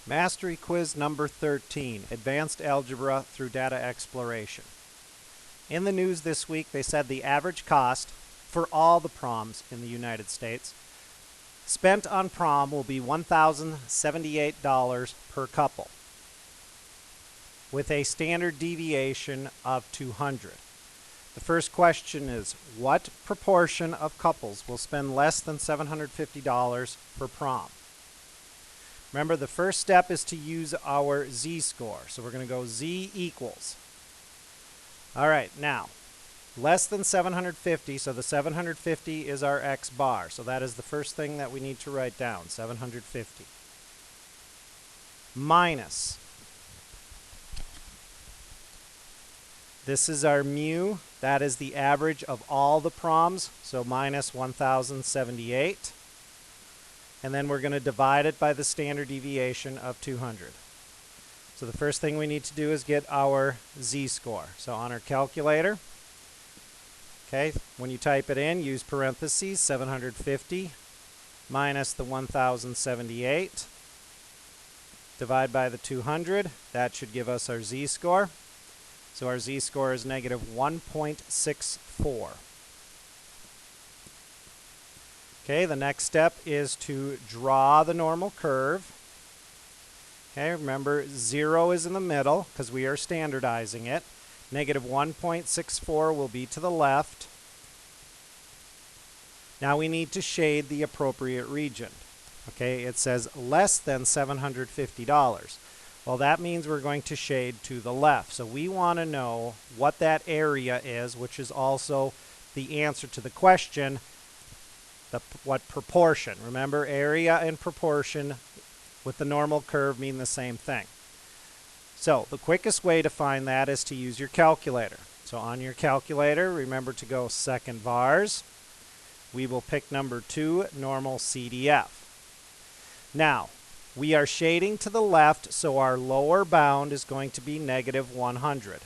Mastery Quiz number 13, Advanced Algebra through Data Exploration. In the news this week, they said the average cost for all the proms in the United States spent on prom will be $1,078 per couple, with a standard deviation of 200. The first question is, what proportion of couples will spend less than $750 for prom? Remember, the first step is to use our z-score. So we're going to go z equals. All right, now, less than 750, so the 750 is our x bar. So that is the first thing that we need to write down, 750. Minus. This is our mu. That is the average of all the proms, so minus 1,078. And then we're going to divide it by the standard deviation of 200. So the first thing we need to do is get our z-score. So on our calculator, okay, when you type it in, use parentheses, 750 minus the 1,078. Divide by the 200. That should give us our z-score. So our z-score is negative 1.64. Okay, the next step is to draw the normal curve. Okay, remember 0 is in the middle because we are standardizing it. Negative 1.64 will be to the left. Now we need to shade the appropriate region. Okay, it says less than $750. Well, that means we're going to shade to the left. So we want to know what that area is, which is also the answer to the question, what proportion. Remember, area and proportion with the normal curve mean the same thing. So the quickest way to find that is to use your calculator. So on your calculator, remember to go second vars. We will pick number 2, normal CDF. Now, we are shading to the left, so our lower bound is going to be negative 100.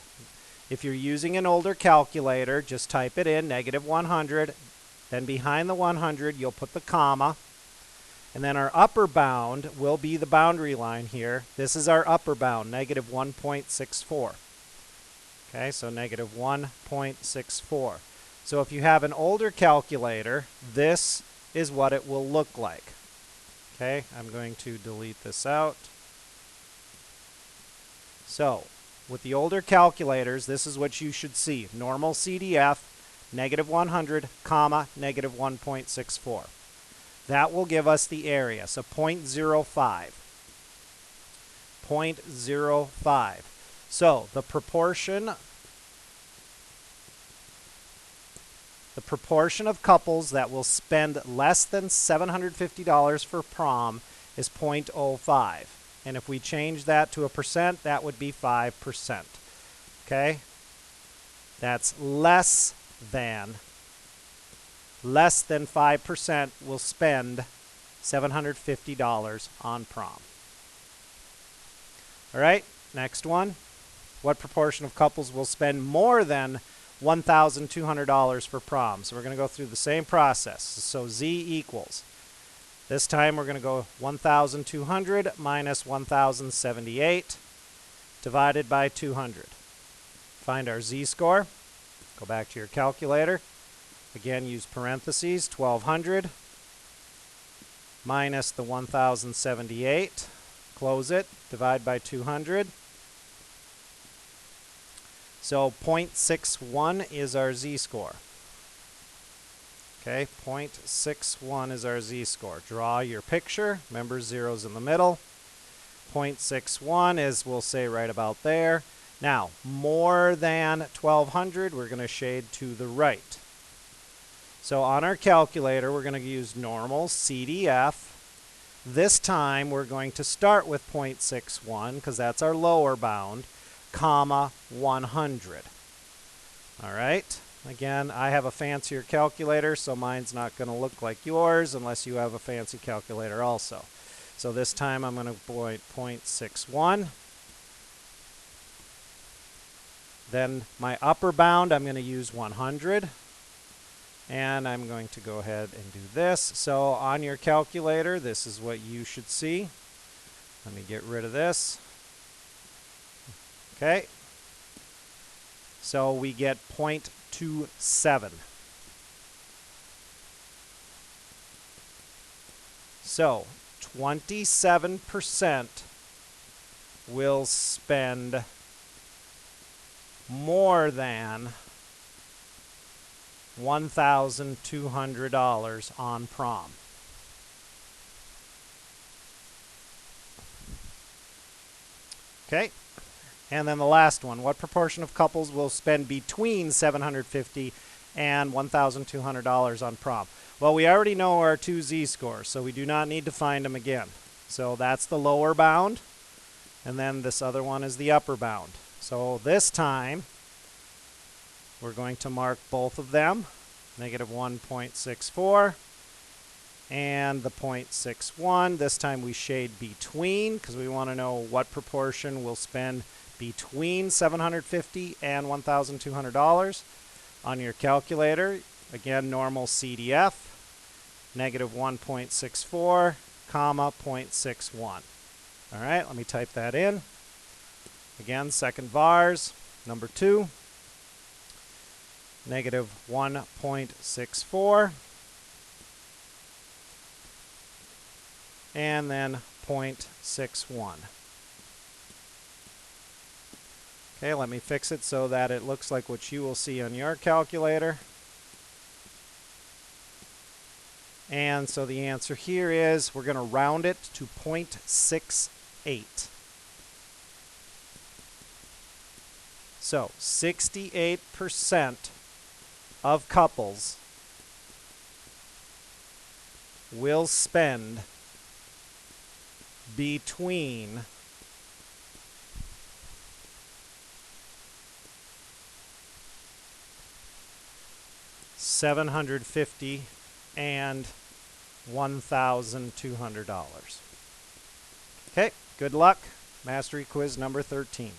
If you're using an older calculator, just type it in, negative 100. Then behind the 100, you'll put the comma. And then our upper bound will be the boundary line here. This is our upper bound, negative 1.64. Okay, so negative 1.64. So if you have an older calculator, this is what it will look like. Okay, I'm going to delete this out. So, with the older calculators, this is what you should see. Normal CDF, negative 100, comma, negative 1.64. That will give us the area, so 0.05. 0.05. So, the proportion of couples that will spend less than $750 for prom is 0.05. And if we change that to a percent, that would be 5%. Okay? That's less than 5% will spend $750 on prom. All right, next one. What proportion of couples will spend more than $1,200 for prom? So we're going to go through the same process. So z equals. This time we're going to go 1,200 minus 1,078 divided by 200. Find our z-score. Go back to your calculator. Again, use parentheses, 1,200 minus the 1,078. Close it. Divide by 200. So 0.61 is our z-score. Okay, 0.61 is our z-score. Draw your picture. Remember, 0's in the middle. 0.61 is, we'll say, right about there. Now, more than 1,200, we're going to shade to the right. So on our calculator, we're going to use normal CDF. This time, we're going to start with 0.61, because that's our lower bound, comma 100. All right. Again, I have a fancier calculator, so mine's not going to look like yours unless you have a fancy calculator also. So this time I'm going to point 0.61. Then my upper bound, I'm going to use 100. And I'm going to go ahead and do this. So on your calculator, this is what you should see. Let me get rid of this. Okay. So we get 0.27. So 27% will spend more than $1,200 on prom. Okay, and then the last one. What proportion of couples will spend between $750 and $1,200 on prom? Well, we already know our two z-scores, so we do not need to find them again. So that's the lower bound, and then this other one is the upper bound. So this time, we're going to mark both of them, negative 1.64 and the 0.61. This time we shade between because we want to know what proportion will spend between $750 and $1,200. On your calculator, again, normal CDF, negative 1.64, comma, 0.61. All right, let me type that in. Again, second vars, number 2, negative 1.64, and then 0.61. Okay, let me fix it so that it looks like what you will see on your calculator. And so the answer here is we're going to round it to 0.68. So 68% of couples will spend between $750 and $1,200. Okay, good luck. Mastery quiz number 13.